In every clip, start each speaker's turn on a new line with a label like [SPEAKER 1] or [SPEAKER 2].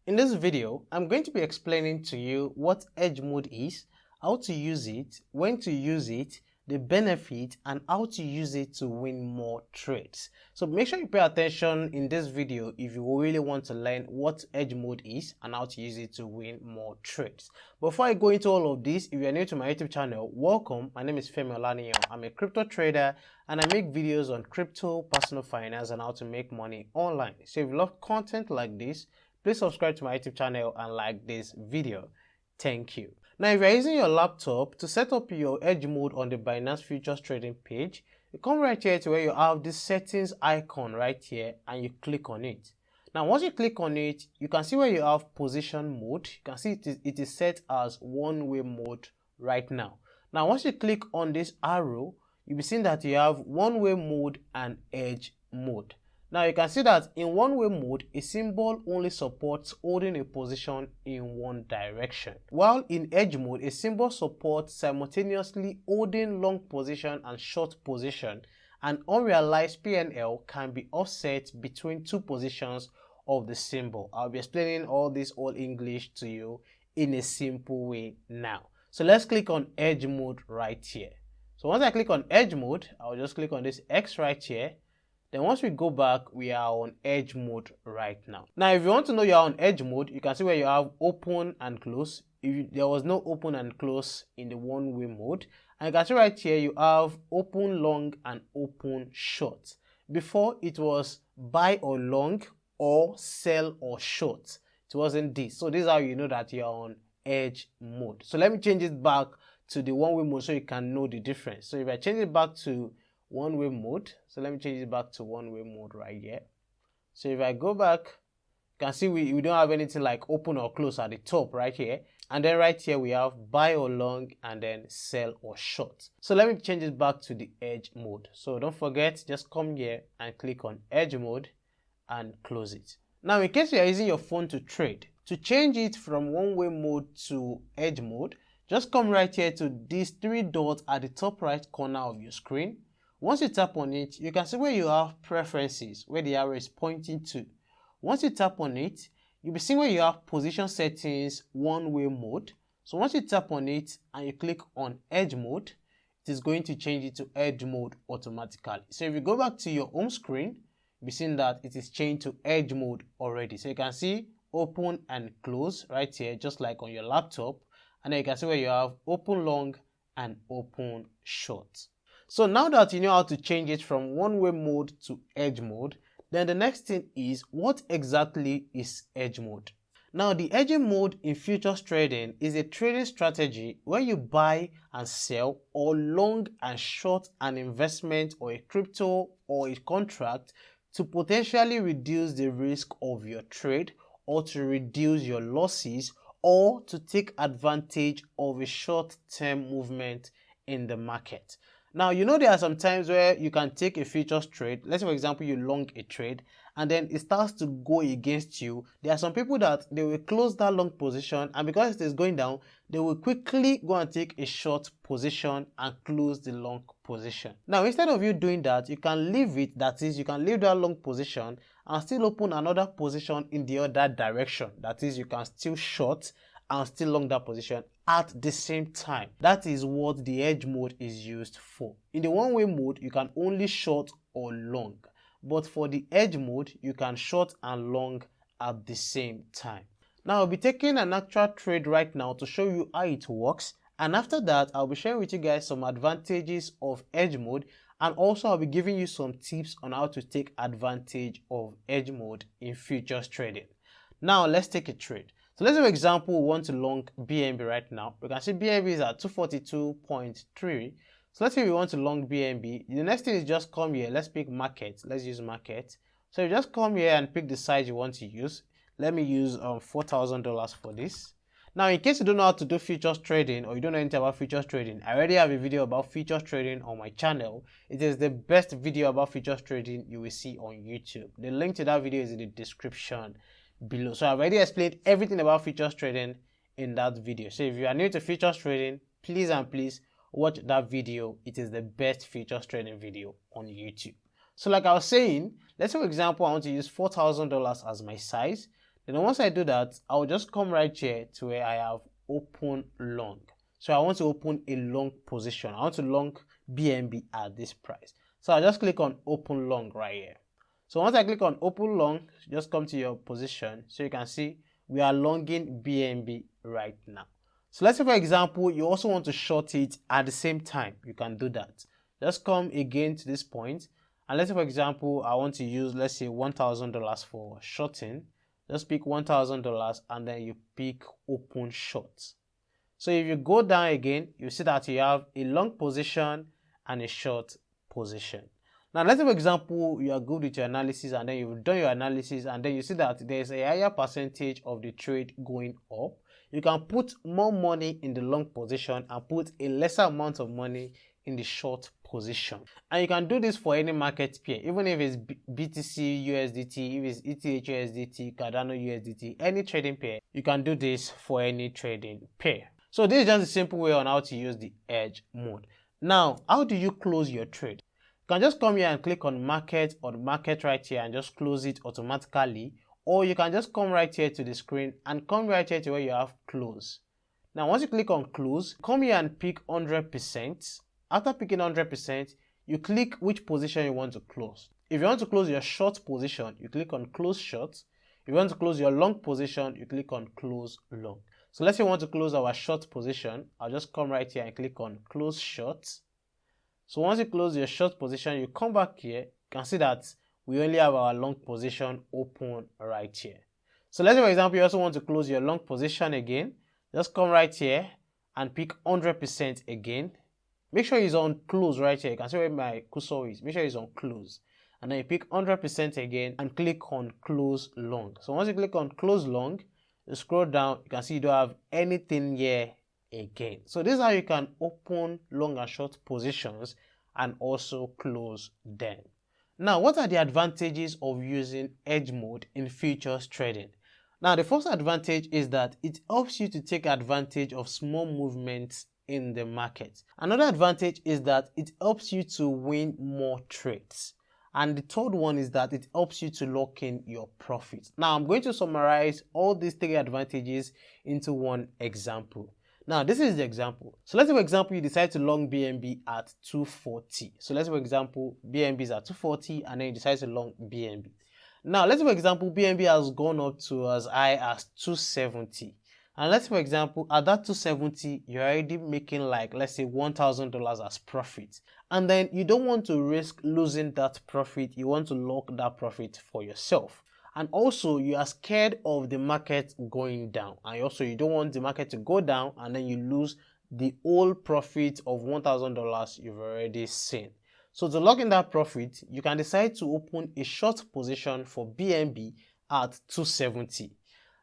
[SPEAKER 1] In this video, I'm going to be explaining to you what edge mode is, how to use it, when to use it, the benefit, and how to use it to win more trades. So make sure you pay attention in this video if you really want to learn what edge mode is and how to use it to win more trades. Before I go into all of this, if you're new to my YouTube channel, welcome. My name is Femi Olaniyan. I'm a crypto trader and I make videos on crypto, personal finance, and how to make money online. So if you love content like this, please subscribe to my YouTube channel and like this video. Thank you. Now, if you're using your laptop to set up your edge mode on the Binance Futures trading page, you come right here to where you have this settings icon right here and you click on it. Now, once you click on it, you can see where you have position mode. You can see it is set as one-way mode right now. Now, once you click on this arrow, you'll be seeing that you have one-way mode and edge mode. Now you can see that in one-way mode, a symbol only supports holding a position in one direction. While in edge mode, a symbol supports simultaneously holding long position and short position, and unrealized PNL can be offset between two positions of the symbol. I'll be explaining all this all English to you in a simple way now. So let's click on edge mode right here. So once I click on edge mode, I'll just click on this X right here. Then once we go back, we are on edge mode right now. Now, if you want to know you're on edge mode, you can see where you have open and close. There was no open and close in the one-way mode. And you can see right here, you have open long and open short. Before, it was buy or long or sell or short. It wasn't this. So this is how you know that you're on edge mode. So let me change it back to the one-way mode so you can know the difference. So if I change it back to one-way mode, so let me change it back to one-way mode right here. So if I go back, you can see we don't have anything like open or close at the top right here, and then right here we have buy or long and then sell or short. So let me change it back to the edge mode. So don't forget, just come here and click on edge mode and close it. Now, in case you are using your phone to trade, to change it from one-way mode to edge mode, just come right here to these three dots at the top right corner of your screen. Once you tap on it, you can see where you have preferences, where the arrow is pointing to. Once you tap on it, you'll be seeing where you have position settings, one-way mode. So once you tap on it and you click on edge mode, it is going to change it to edge mode automatically. So if you go back to your home screen, you'll be seeing that it is changed to edge mode already. So you can see open and close right here, just like on your laptop. And then you can see where you have open long and open short. So now that you know how to change it from one-way mode to edge mode, then the next thing is, what exactly is edge mode? Now, the edging mode in futures trading is a trading strategy where you buy and sell or long and short an investment or a crypto or a contract to potentially reduce the risk of your trade or to reduce your losses or to take advantage of a short-term movement in the market. Now, you know there are some times where you can take a futures trade. Let's say, for example, you long a trade and then it starts to go against you. There are some people that they will close that long position, and because it is going down, they will quickly go and take a short position and close the long position. Now, instead of you doing that, you can leave it. That is, you can leave that long position and still open another position in the other direction. That is, you can still short and still long that position at the same time. That is what the edge mode is used for. In the one-way mode, you can only short or long, but for the edge mode, you can short and long at the same time. Now, I'll be taking an actual trade right now to show you how it works, and after that, I'll be sharing with you guys some advantages of edge mode, and also I'll be giving you some tips on how to take advantage of edge mode in futures trading. Now, let's take a trade. So let's say, for example, we want to long BNB right now. We can see BNB is at 242.3. So let's say we want to long BNB. The next thing is just come here. Let's pick market. Let's use market. So you just come here and pick the size you want to use. Let me use $4,000 for this. Now, in case you don't know how to do futures trading or you don't know anything about futures trading, I already have a video about futures trading on my channel. It is the best video about futures trading you will see on YouTube. The link to that video is in the description below. So I've already explained everything about futures trading in that video. So if you are new to futures trading, please watch that video. It is the best futures trading video on YouTube. So like I was saying, let's say, for example, I want to use $4,000 as my size. Then once I do that, I'll just come right here to where I have open long. So I want to open a long position. I want to long BNB at this price. So I'll just click on open long right here. So once I click on open long, just come to your position. So you can see we are longing BNB right now. So let's say, for example, you also want to short it at the same time. You can do that. Just come again to this point. And let's say, for example, I want to use, let's say, $1,000 for shorting. Just pick $1,000 and then you pick open short. So if you go down again, you see that you have a long position and a short position. Now, let's say, for example, you are good with your analysis and then you've done your analysis and then you see that there's a higher percentage of the trade going up. You can put more money in the long position and put a lesser amount of money in the short position. And you can do this for any market pair, even if it's BTC USDT, if it's ETH USDT, Cardano USDT, any trading pair, you can do this for any trading pair. So this is just a simple way on how to use the edge mode. Now, how do you close your trade? You can just come here and click on market or market right here and just close it automatically. Or you can just come right here to the screen and come right here to where you have close. Now, once you click on close, come here and pick 100%. After picking 100%, you click which position you want to close. If you want to close your short position, you click on close short. If you want to close your long position, you click on close long. So let's say we want to close our short position. I'll just come right here and click on close short. So once you close your short position, you come back here. You can see that we only have our long position open right here. So let's say, for example, you also want to close your long position again. Just come right here and pick 100% again. Make sure it's on close right here. You can see where my cursor is. Make sure it's on close. And then you pick 100% again and click on close long. So once you click on close long, you scroll down, you can see you don't have anything here again. So this is how you can open long and short positions and also close them. Now, what are the advantages of using edge mode in futures trading? Now, the first advantage is that it helps you to take advantage of small movements in the market. Another advantage is that it helps you to win more trades. And the third one is that it helps you to lock in your profits. Now, I'm going to summarize all these three advantages into one example. Now, this is the example. So let's say, for example, you decide to long BNB at 240. So let's say, for example, BNB is at 240 and then you decide to long BNB. Now, let's say, for example, BNB has gone up to as high as 270. And let's say, for example, at that 270, you're already making like, let's say, $1,000 as profit. And then you don't want to risk losing that profit. You want to lock that profit for yourself. And also, you are scared of the market going down. And also, you don't want the market to go down and then you lose the whole profit of $1,000 you've already seen. So to lock in that profit, you can decide to open a short position for BNB at 270.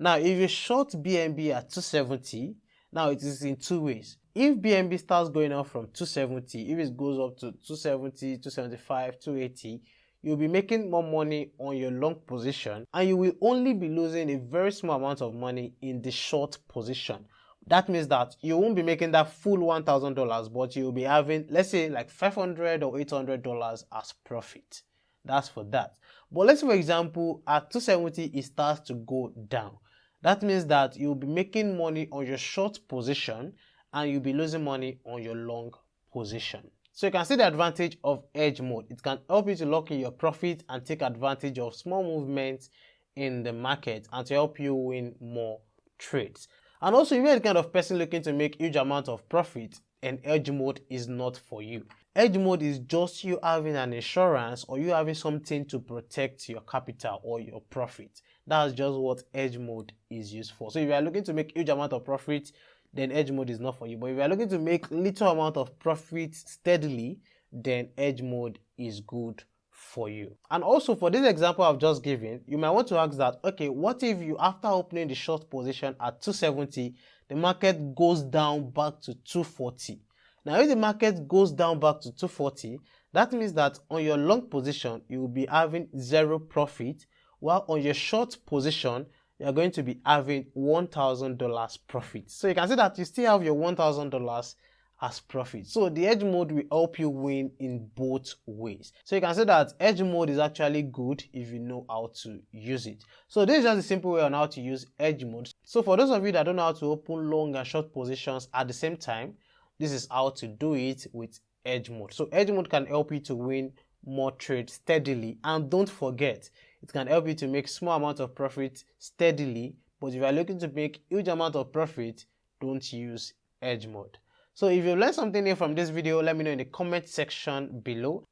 [SPEAKER 1] Now, if you short BNB at 270, now it is in two ways. If BNB starts going up from 270, if it goes up to 270, 275, 280, you'll be making more money on your long position and you will only be losing a very small amount of money in the short position. That means that you won't be making that full $1,000, but you'll be having, let's say, like $500 or $800 as profit. That's for that. But let's say, for example, at 270, it starts to go down. That means that you'll be making money on your short position and you'll be losing money on your long position. So you can see the advantage of edge mode. It can help you to lock in your profit and take advantage of small movements in the market and to help you win more trades. And also, if you're the kind of person looking to make huge amount of profit, then edge mode is not for you. Edge mode is just you having an insurance or you having something to protect your capital or your profit. That's just what edge mode is used for. So if you are looking to make huge amount of profit, then edge mode is not for you. But if you are looking to make little amount of profit steadily, then edge mode is good for you. And also for this example I've just given, you might want to ask that, okay, what if you, after opening the short position at 270, the market goes down back to 240? Now, if the market goes down back to 240, that means that on your long position, you will be having zero profit, while on your short position, you're going to be having $1,000 profit. So you can see that you still have your $1,000 as profit. So the edge mode will help you win in both ways. So you can say that edge mode is actually good if you know how to use it. So this is just a simple way on how to use edge mode. So for those of you that don't know how to open long and short positions at the same time, this is how to do it with edge mode. So edge mode can help you to win more trades steadily, and don't forget, it can help you to make small amount of profit steadily. But if you are looking to make huge amount of profit, don't use edge mode. So if you learned something new from this video, let me know in the comment section below.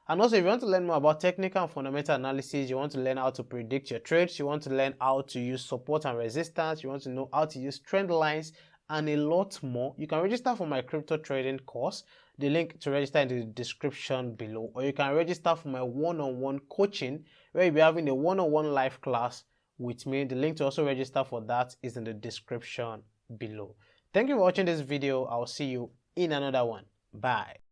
[SPEAKER 1] And also, if you want to learn more about technical and fundamental analysis, you want to learn how to predict your trades, you want to learn how to use support and resistance, you want to know how to use trend lines, and a lot more, you can register for my crypto trading course. The link to register in the description below, or you can register for my one-on-one coaching, where you'll be having a one-on-one live class with me. The link to also register for that is in the description below. Thank you for watching this video. I'll see you in another one. Bye.